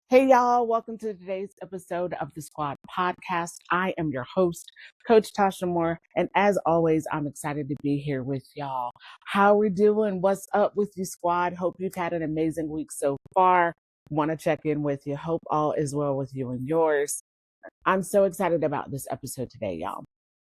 Hey y'all, welcome to today's episode of the Squad Podcast. I am your host, Coach Tocha Moore, and as always, I'm excited to be here with y'all. How we doing? What's up with you, Squad? Hope you've had an amazing week so far. Want to check in with you. Hope all is well with you and yours. I'm so excited about this episode today, y'all.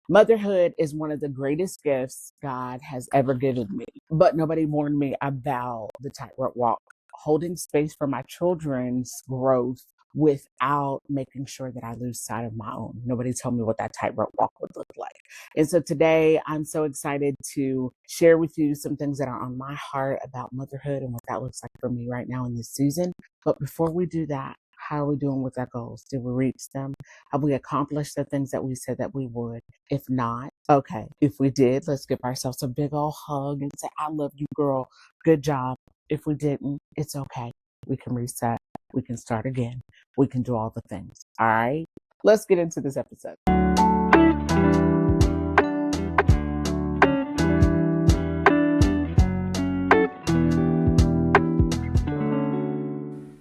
Motherhood is one of the greatest gifts God has ever given me, but nobody warned me about the tightrope walk, holding space for my children's growth without making sure that I lose sight of my own. Nobody told me what that tightrope walk would look like. And so today I'm so excited to share with you some things that are on my heart about motherhood and what that looks like for me right now in this season. But before we do that, how are we doing with our goals? Did we reach them? Have we accomplished the things that we said that we would? If not, okay. If we did, let's give ourselves a big old hug and say, I love you, girl. Good job. If we didn't, it's okay. We can reset. We can start again. We can do all the things. All right. Let's get into this episode.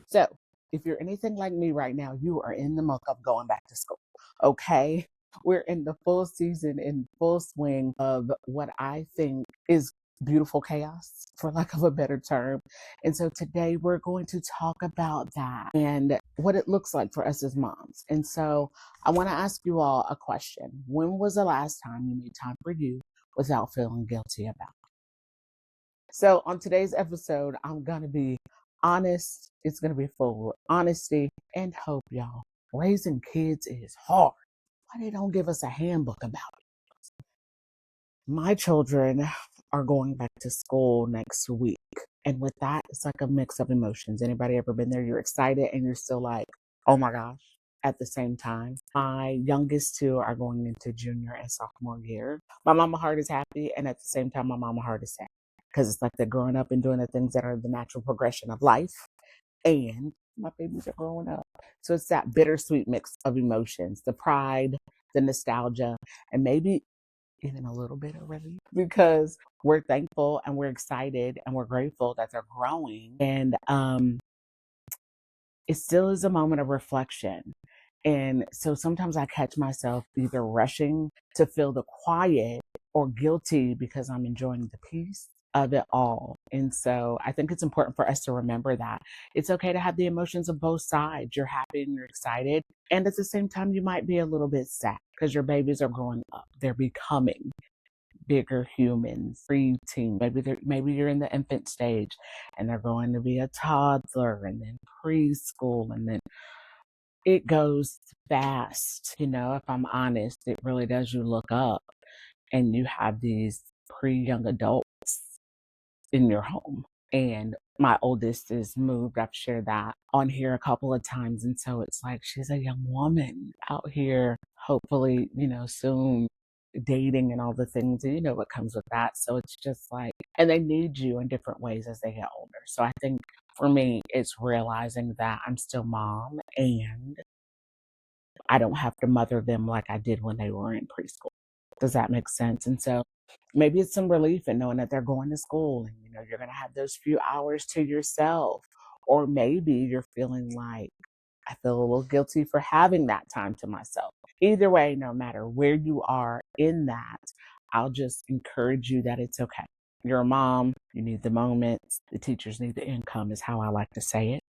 So, if you're anything like me right now, you are in the muck of going back to school. Okay. We're in the full season, in full swing of what I think is beautiful chaos, for lack of a better term. And so today we're going to talk about that and what it looks like for us as moms. And so I want to ask you all a question. When was the last time you made time for you without feeling guilty about it? So on today's episode, I'm going to be honest. It's going to be full of honesty and hope, y'all. Raising kids is hard. Why they don't give us a handbook about it? My children are going back to school next week. And with that, it's like a mix of emotions. Anybody ever been there? You're excited and you're still like, oh my gosh. At the same time, my youngest two are going into junior and sophomore year. My mama heart is happy. And at the same time, my mama heart is sad because it's like they're growing up and doing the things that are the natural progression of life. And my babies are growing up. So it's that bittersweet mix of emotions, the pride, the nostalgia, and maybe even a little bit of relief because we're thankful and we're excited and we're grateful that they're growing. And it still is a moment of reflection. And so sometimes I catch myself either rushing to feel the quiet or guilty because I'm enjoying the peace of it all. And so I think it's important for us to remember that it's okay to have the emotions of both sides. You're happy and you're excited. And at the same time, you might be a little bit sad because your babies are growing up. They're becoming bigger humans, preteen. Maybe you're in the infant stage and they're going to be a toddler and then preschool and then it goes fast. If I'm honest, it really does. You look up and you have these pre-young adults in your home. And my oldest is moved. I've shared that on here a couple of times. And so it's like she's a young woman out here, hopefully, soon dating and all the things, and what comes with that. So it's just like, and they need you in different ways as they get older. So I think for me, it's realizing that I'm still mom and I don't have to mother them like I did when they were in preschool. Does that make sense? And so maybe it's some relief in knowing that they're going to school and you're going to have those few hours to yourself. Or maybe you're feeling like I feel a little guilty for having that time to myself. Either way, no matter where you are in that, I'll just encourage you that it's okay. You're a mom, you need the moments, the teachers need the income, is how I like to say it.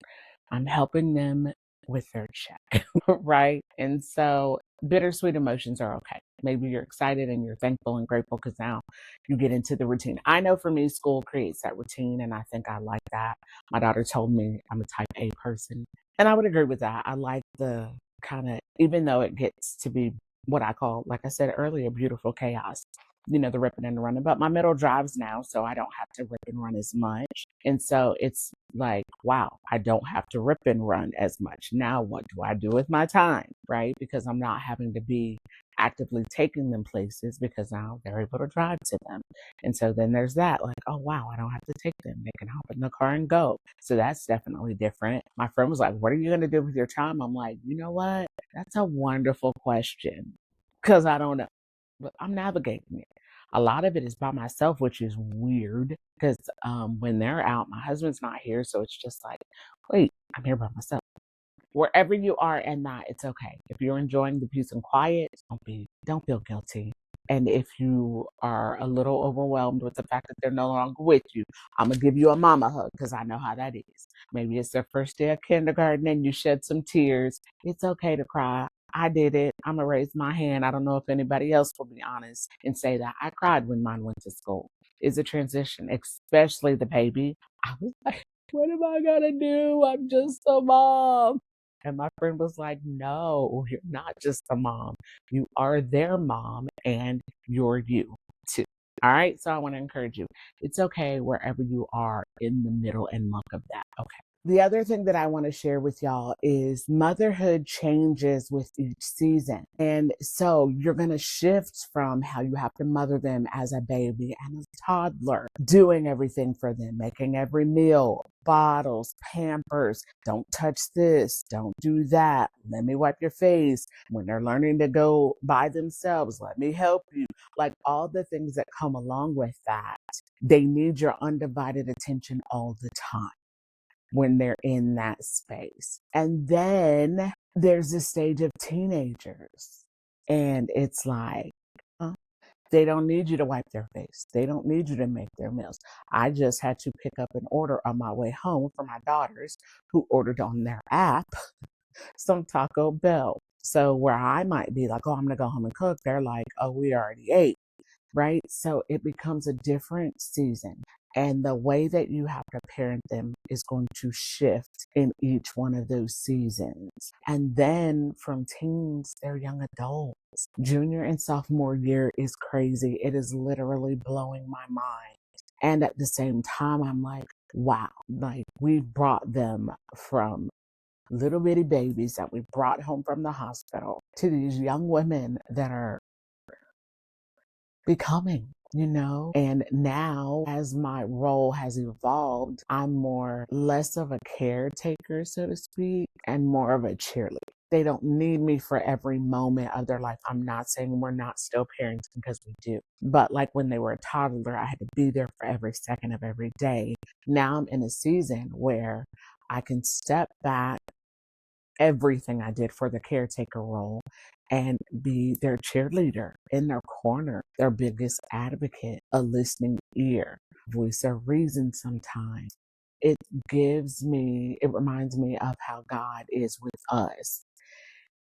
I'm helping them with their check, right? And so bittersweet emotions are okay. Maybe you're excited and you're thankful and grateful because now you get into the routine. I know for me, school creates that routine, and I think I like that. My daughter told me I'm a type A person, and I would agree with that. I like the kind of, even though it gets to be what I call, like I said earlier, beautiful chaos, the ripping and the running. But my middle drives now, so I don't have to rip and run as much. And so it's like, wow, I don't have to rip and run as much. Now what do I do with my time, right? Because I'm not having to be actively taking them places because now they're able to drive to them. And so then there's that, like, oh, wow, I don't have to take them. They can hop in the car and go. So that's definitely different. My friend was like, what are you going to do with your time? I'm like, you know what? That's a wonderful question because I don't know. But I'm navigating it. A lot of it is by myself, which is weird because when they're out, my husband's not here. So it's just like, wait, I'm here by myself. Wherever you are in that, it's okay. If you're enjoying the peace and quiet, don't feel guilty. And if you are a little overwhelmed with the fact that they're no longer with you, I'm gonna give you a mama hug because I know how that is. Maybe it's their first day of kindergarten and you shed some tears. It's okay to cry. I did it. I'm gonna raise my hand. I don't know if anybody else will be honest and say that I cried when mine went to school. It's a transition, especially the baby. I was like, what am I gonna do? I'm just a mom. And my friend was like, no, you're not just a mom. You are their mom and you're you too. All right. So I want to encourage you. It's okay wherever you are in the middle and muck of that. Okay. The other thing that I want to share with y'all is motherhood changes with each season. And so you're going to shift from how you have to mother them as a baby and a toddler, doing everything for them, making every meal, bottles, pampers, don't touch this, don't do that, let me wipe your face. When they're learning to go by themselves, let me help you. Like all the things that come along with that, they need your undivided attention all the time when they're in that space. And then there's this stage of teenagers, and it's like, huh? They don't need you to wipe their face. They don't need you to make their meals. I just had to pick up an order on my way home for my daughters who ordered on their app some Taco Bell. So where I might be like, oh, I'm going to go home and cook, they're like, oh, we already ate, right? So it becomes a different season. And the way that you have to parent them is going to shift in each one of those seasons. And then from teens, they're young adults. Junior and sophomore year is crazy. It is literally blowing my mind. And at the same time, I'm like, wow, like we've brought them from little bitty babies that we brought home from the hospital to these young women that are becoming, and now as my role has evolved, I'm less of a caretaker, so to speak, and more of a cheerleader. They don't need me for every moment of their life. I'm not saying we're not still parents because we do. But like when they were a toddler, I had to be there for every second of every day. Now I'm in a season where I can step back everything I did for the caretaker role and be their cheerleader in their corner, their biggest advocate, a listening ear, voice of reason sometimes. It reminds me of how God is with us.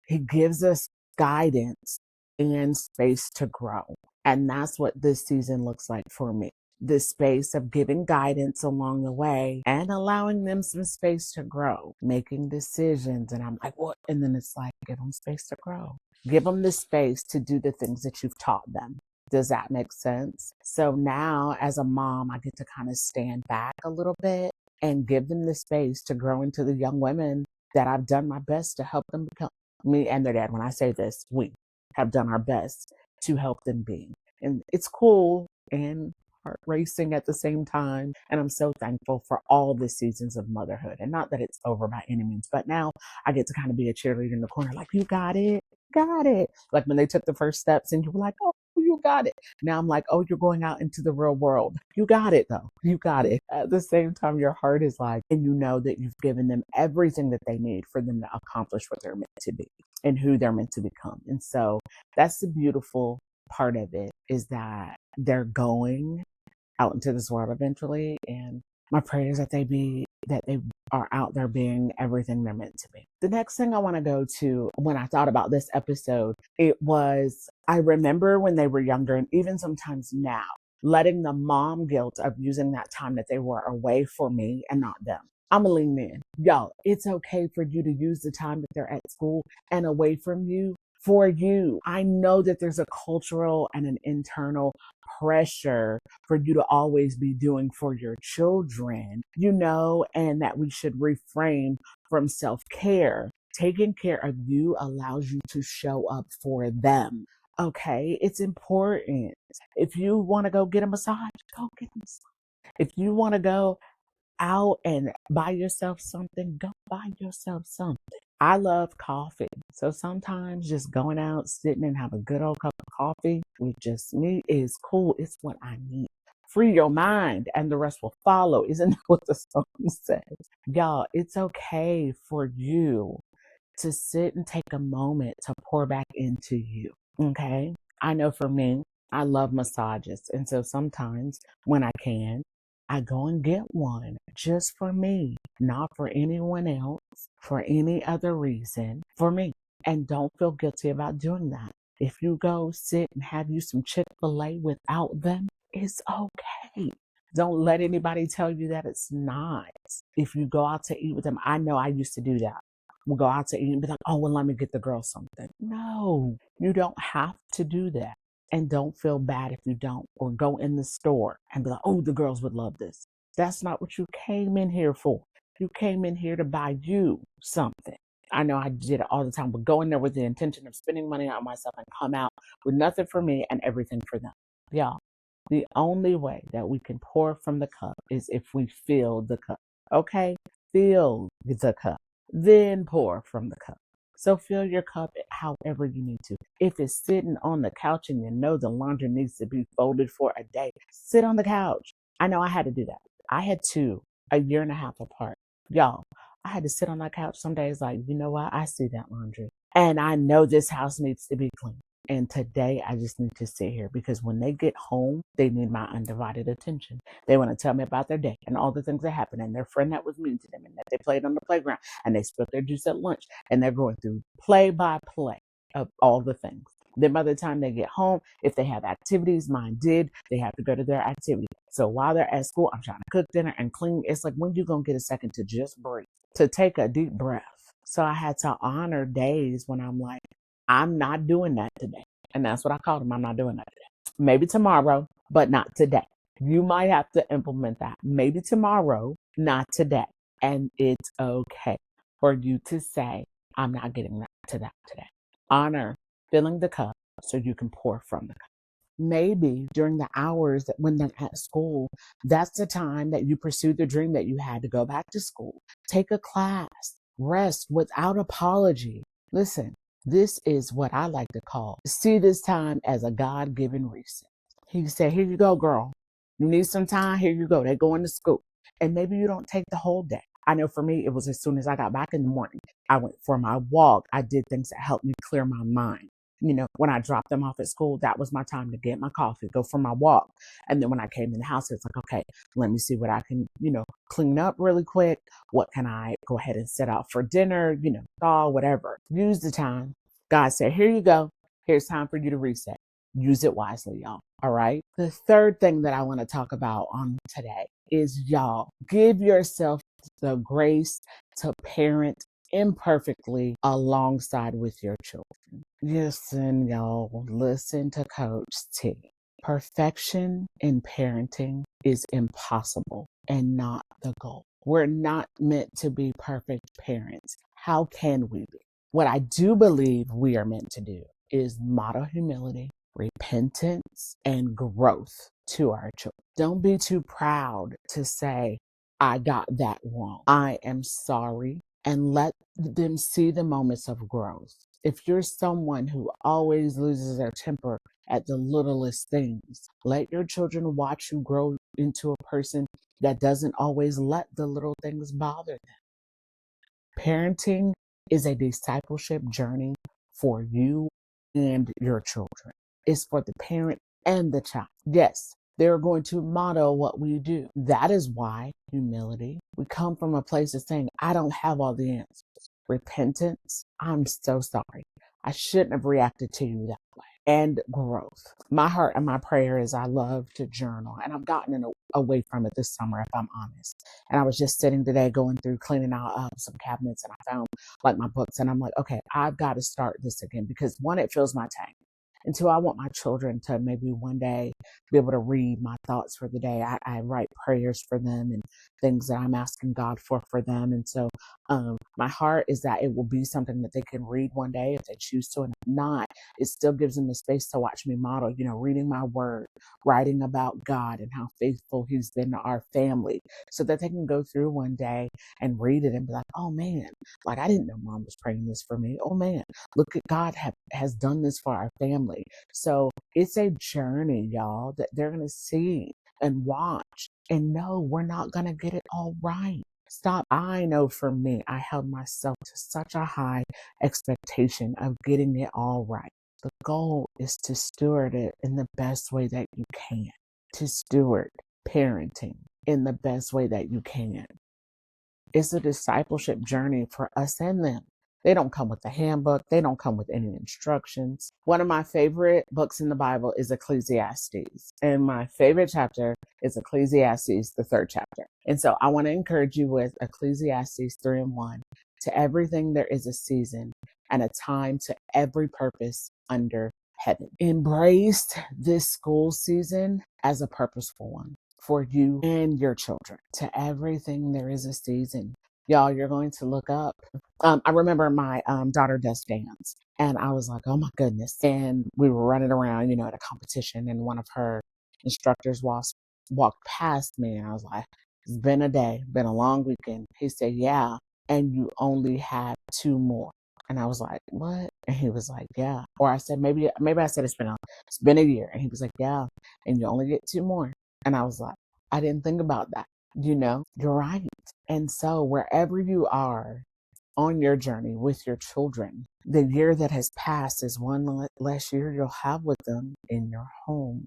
He gives us guidance and space to grow. And that's what this season looks like for me. The space of giving guidance along the way and allowing them some space to grow, making decisions. And I'm like, what? And then it's like, give them space to grow. Give them the space to do the things that you've taught them. Does that make sense? So now as a mom, I get to kind of stand back a little bit and give them the space to grow into the young women that I've done my best to help them become. Me and their dad, when I say this, we have done our best to help them be. And it's cool and heart racing at the same time. And I'm so thankful for all the seasons of motherhood. And not that it's over by any means, but now I get to kind of be a cheerleader in the corner, like, you got it, got it. Like when they took the first steps and you were like, oh, you got it. Now I'm like, oh, you're going out into the real world. You got it though. You got it. At the same time, your heart is like, and you know that you've given them everything that they need for them to accomplish what they're meant to be and who they're meant to become. And so that's the beautiful part of it, is that they're going out into this world eventually. And my prayer is that they are out there being everything they're meant to be. The next thing I want to go to, when I thought about this episode, I remember when they were younger, and even sometimes now, letting the mom guilt of using that time that they were away for me and not them. I'm gonna lean in. Y'all, it's okay for you to use the time that they're at school and away from you for you. I know that there's a cultural and an internal pressure for you to always be doing for your children, and that we should refrain from self-care. Taking care of you allows you to show up for them. Okay, it's important. If you want to go get a massage, go get a massage. If you want to go out and buy yourself something, go buy yourself something. I love coffee. So sometimes just going out, sitting and have a good old cup of coffee with just me is cool. It's what I need free your mind and the rest will follow. Isn't that what the song says? Y'all, it's okay for you to sit and take a moment to pour back into you. Okay. I know for me, I love massages. And so sometimes when I can, I go and get one just for me, not for anyone else, for any other reason, for me. And don't feel guilty about doing that. If you go sit and have you some Chick-fil-A without them, it's okay. Don't let anybody tell you that it's not. If you go out to eat with them, I know I used to do that. We'll go out to eat and be like, oh, well, let me get the girls something. No, you don't have to do that. And don't feel bad if you don't, or go in the store and be like, oh, the girls would love this. That's not what you came in here for. You came in here to buy you something. I know I did it all the time, but go in there with the intention of spending money on myself and come out with nothing for me and everything for them. Y'all, the only way that we can pour from the cup is if we fill the cup. Okay? Fill the cup. Then pour from the cup. So fill your cup however you need to. If it's sitting on the couch and you know the laundry needs to be folded for a day, sit on the couch. I know I had to do that. I had two, a year and a half apart. Y'all, I had to sit on that couch some days like, you know what? I see that laundry. And I know this house needs to be clean. And today I just need to sit here because when they get home, they need my undivided attention. They want to tell me about their day and all the things that happened and their friend that was mean to them and that they played on the playground and they spilled their juice at lunch and they're going through play by play of all the things. Then by the time they get home, if they have activities, mine did, they have to go to their activity. So while they're at school, I'm trying to cook dinner and clean. It's like, when you going to get a second to just breathe, to take a deep breath? So I had to honor days when I'm like, I'm not doing that today. And that's what I called them. I'm not doing that today. Maybe tomorrow, but not today. You might have to implement that. Maybe tomorrow, not today. And it's okay for you to say, I'm not getting to that today. Honor filling the cup so you can pour from the cup. Maybe during the hours that when they're at school, that's the time that you pursue the dream that you had to go back to school. Take a class, rest without apology. Listen, this is what I like to call, see this time as a God-given reset. He said, here you go, girl. You need some time? Here you go. They're going to school. And maybe you don't take the whole day. I know for me, it was as soon as I got back in the morning, I went for my walk. I did things that helped me clear my mind. You know, when I dropped them off at school, that was my time to get my coffee, go for my walk. And then when I came in the house, it's like, okay, let me see what I can, clean up really quick. What can I go ahead and set out for dinner, thaw, whatever. Use the time. God said, here you go. Here's time for you to reset. Use it wisely, y'all. All right. The third thing that I want to talk about on today is, y'all, give yourself the grace to parent imperfectly alongside with your children. Listen, y'all, listen to Coach T. Perfection in parenting is impossible and not the goal. We're not meant to be perfect parents. How can we be? What I do believe we are meant to do is model humility, repentance, and growth to our children. Don't be too proud to say, I got that wrong. I am sorry. And let them see the moments of growth. If you're someone who always loses their temper at the littlest things, let your children watch you grow into a person that doesn't always let the little things bother them. Parenting is a discipleship journey for you and your children. It's for the parent and the child. Yes, they're going to model what we do. That is why humility, we come from a place of saying, I don't have all the answers. Repentance, I'm so sorry. I shouldn't have reacted to you that way. And growth. My heart and my prayer is I love to journal, and I've gotten away from it this summer, if I'm honest. And I was just sitting today going through cleaning out some cabinets, and I found like my books, and I'm like, okay, I've got to start this again because one, it fills my tank. And two, I want my children to maybe one day be able to read my thoughts for the day. I write prayers for them and things that I'm asking God for them. And so my heart is that it will be something that they can read one day if they choose to. And if not, it still gives them the space to watch me model, reading my word, writing about God and how faithful he's been to our family so that they can go through one day and read it and be like, oh man, like I didn't know mom was praying this for me. Oh man, look at God has done this for our family. So it's a journey, y'all, that they're going to see and watch and know we're not going to get it all right. Stop. I know for me, I held myself to such a high expectation of getting it all right. The goal is to steward it in the best way that you can, to steward parenting in the best way that you can. It's a discipleship journey for us and them. They don't come with a handbook. They don't come with any instructions. One of my favorite books in the Bible is Ecclesiastes. And my favorite chapter is Ecclesiastes, the 3rd chapter. And so I want to encourage you with Ecclesiastes 3:1. To everything there is a season and a time to every purpose under heaven. Embrace this school season as a purposeful one for you and your children. To everything there is a season. Y'all, you're going to look up. I remember my daughter does dance, and I was like, oh my goodness. And we were running around, at a competition, and one of her instructors walked past me, and I was like, it's been a day, been a long weekend. He said, yeah, and you only have 2 more. And I was like, what? And he was like, yeah. Or I said, maybe I said it's been a year. And he was like, yeah, and you only get 2 more. And I was like, I didn't think about that. You're right. And so wherever you are on your journey with your children, the year that has passed is one less year you'll have with them in your home.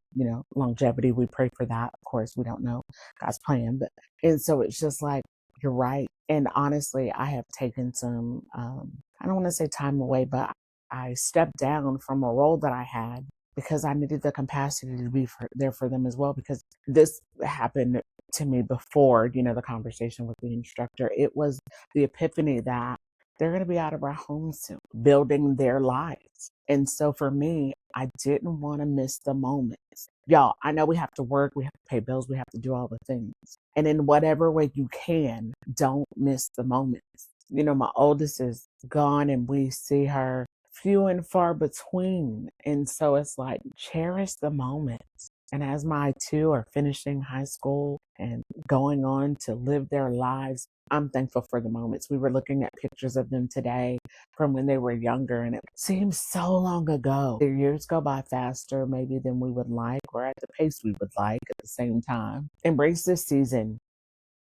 Longevity, we pray for that. Of course, we don't know God's plan, and so it's just like, you're right. And honestly, I have taken some, I don't want to say time away, but I stepped down from a role that I had because I needed the capacity to be there for them as well, because this happened to me before, the conversation with the instructor. It was the epiphany that they're going to be out of our home soon, building their lives. And so for me, I didn't want to miss the moments. Y'all, I know we have to work, we have to pay bills, we have to do all the things. And in whatever way you can, don't miss the moments. My oldest is gone and we see her few and far between. And so it's like, cherish the moments. And as my 2 are finishing high school and going on to live their lives, I'm thankful for the moments. We were looking at pictures of them today from when they were younger, and it seems so long ago. Their years go by faster maybe than we would like, or at the pace we would like at the same time. Embrace this season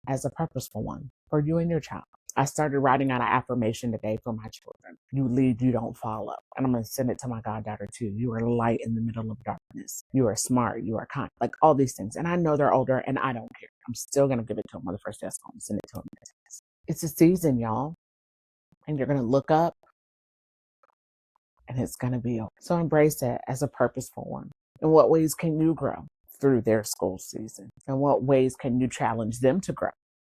as a purposeful one for you and your child. I started writing out an affirmation today for my children. You lead, you don't follow. And I'm going to send it to my goddaughter too. You are light in the middle of darkness. You are smart. You are kind. Like all these things. And I know they're older and I don't care. I'm still going to give it to them on the first day of school and send it to them. It's a season, y'all. And you're going to look up and it's going to be over. So embrace it as a purposeful one. In what ways can you grow through their school season? In what ways can you challenge them to grow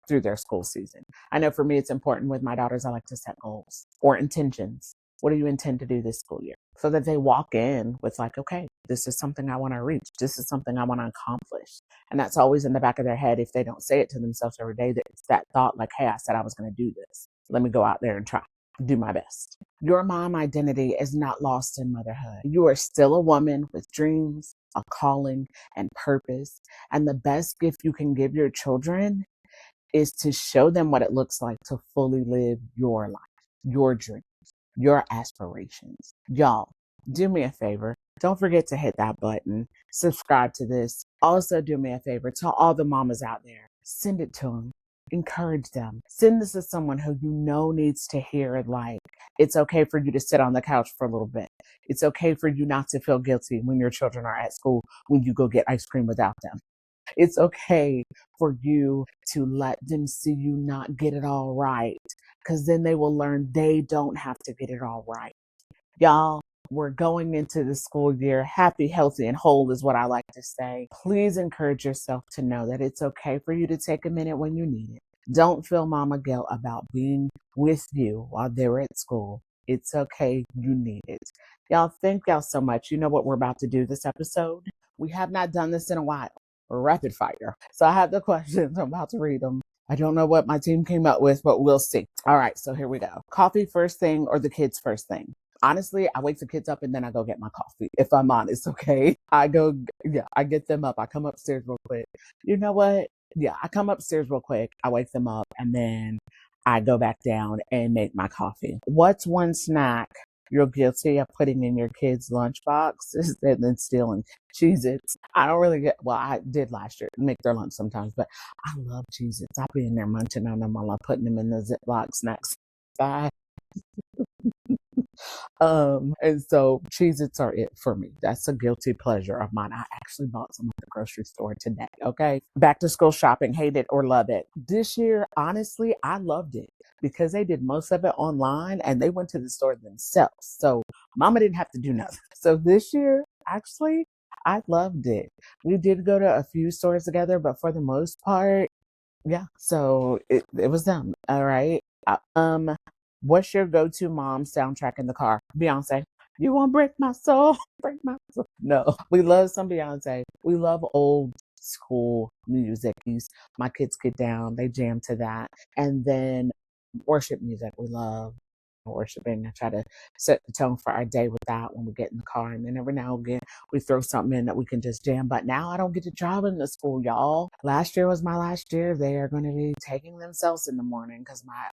through their school season? I know for me, it's important with my daughters, I like to set goals or intentions. What do you intend to do this school year? So that they walk in with like, okay, this is something I want to reach. This is something I want to accomplish. And that's always in the back of their head. If they don't say it to themselves every day, that it's that thought like, hey, I said I was going to do this. Let me go out there and try. Do my best. Your mom identity is not lost in motherhood. You are still a woman with dreams, a calling, and purpose. And the best gift you can give your children is to show them what it looks like to fully live your life, your dreams, your aspirations. Y'all, do me a favor. Don't forget to hit that button. Subscribe to this. Also, do me a favor. Tell all the mamas out there. Send it to them. Encourage them. Send this to someone who you know needs to hear it. Like, it's okay for you to sit on the couch for a little bit. It's okay for you not to feel guilty when your children are at school, when you go get ice cream without them. It's okay for you to let them see you not get it all right, because then they will learn they don't have to get it all right. Y'all, we're going into the school year happy, healthy, and whole is what I like to say. Please encourage yourself to know that it's okay for you to take a minute when you need it. Don't feel mama guilt about being with you while they're at school. It's okay. You need it. Y'all, thank y'all so much. You know what we're about to do this episode? We have not done this in a while. Rapid fire. So I have the questions. I'm about to read them. I don't know what my team came up with, but we'll see. All right, so here we go. Coffee first thing or the kids first thing? Honestly, I wake the kids up and then I go get my coffee. If I'm honest, okay? I get them up. I come upstairs real quick. You know what? Yeah, I come upstairs real quick. I wake them up and then I go back down and make my coffee. What's one snack you're guilty of putting in your kids' lunchbox and then stealing Cheez-Its. I don't really get, well, I did last year, make their lunch sometimes, but I love Cheez-Its. I'll be in there munching on them while I'm putting them in the Ziploc snacks. Bye. And so Cheez-Its are it for me. That's a guilty pleasure of mine. I actually bought some at the grocery store today. Okay. Back to school shopping, hate it or love it. This year, honestly, I loved it because they did most of it online and they went to the store themselves. So mama didn't have to do nothing. So this year, actually, I loved it. We did go to a few stores together, but for the most part, yeah. So it was them. All right. What's your go-to mom soundtrack in the car? Beyonce. You won't break my soul. Break my soul. No. We love some Beyonce. We love old school music. My kids get down, they jam to that. And then worship music. We love worshiping. I try to set the tone for our day with that when we get in the car. And then every now and again, we throw something in that we can just jam. But now I don't get to drive them to school, y'all. Last year was my last year. They are going to be taking themselves in the morning because my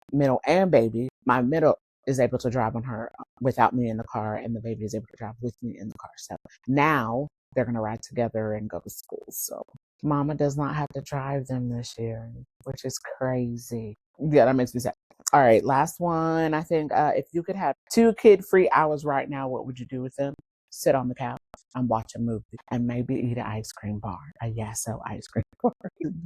middle is able to drive on her without me in the car, and the baby is able to drive with me in the car. So now they're going to ride together and go to school. So mama does not have to drive them this year, which is crazy. Yeah, that makes me sad. All right, last one. I think if you could have 2 kid-free hours right now, what would you do with them? Sit on the couch and watch a movie and maybe eat an ice cream bar, a Yasso ice cream bar.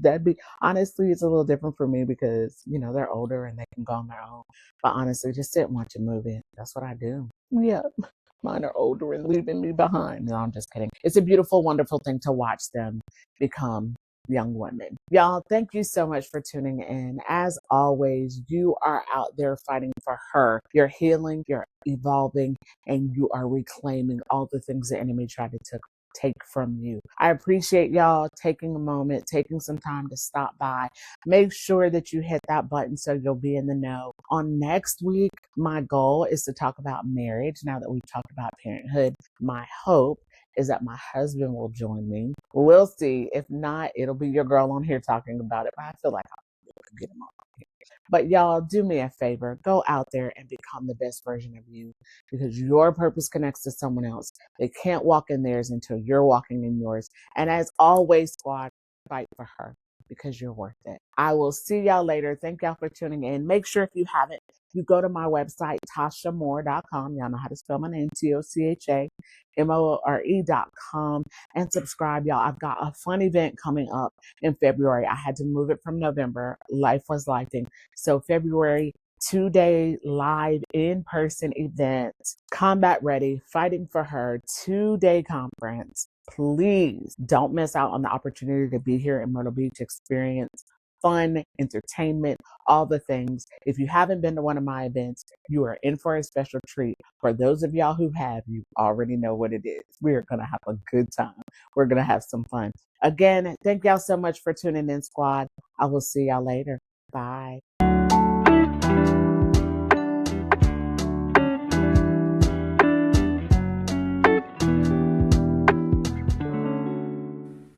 That'd be, honestly, it's a little different for me because, they're older and they can go on their own. But honestly, just sit and watch a movie. That's what I do. Yeah. Mine are older and leaving me behind. No, I'm just kidding. It's a beautiful, wonderful thing to watch them become young women. Y'all, thank you so much for tuning in. As always, you are out there fighting for her. You're healing, you're evolving, and you are reclaiming all the things the enemy tried to take from you. I appreciate y'all taking a moment, taking some time to stop by. Make sure that you hit that button so you'll be in the know. On next week, my goal is to talk about marriage. Now that we've talked about parenthood, my hope is that my husband will join me. We'll see. If not, it'll be your girl on here talking about it. But I feel like I'll get him on here. But y'all, do me a favor. Go out there and become the best version of you because your purpose connects to someone else. They can't walk in theirs until you're walking in yours. And as always, squad, fight for her because you're worth it. I will see y'all later. Thank y'all for tuning in. Make sure if you haven't, you go to my website, TochaMoore.com. Y'all know how to spell my name, TochaMore.com, and subscribe, y'all. I've got a fun event coming up in February. I had to move it from November. Life was lifing. So February, 2-day live in-person event, combat ready, fighting for her, 2-day conference. Please don't miss out on the opportunity to be here in Myrtle Beach, experience fun, entertainment, all the things. If you haven't been to one of my events, you are in for a special treat. For those of y'all who have, you already know what it is. We're going to have a good time. We're going to have some fun. Again, thank y'all so much for tuning in, squad. I will see y'all later. Bye.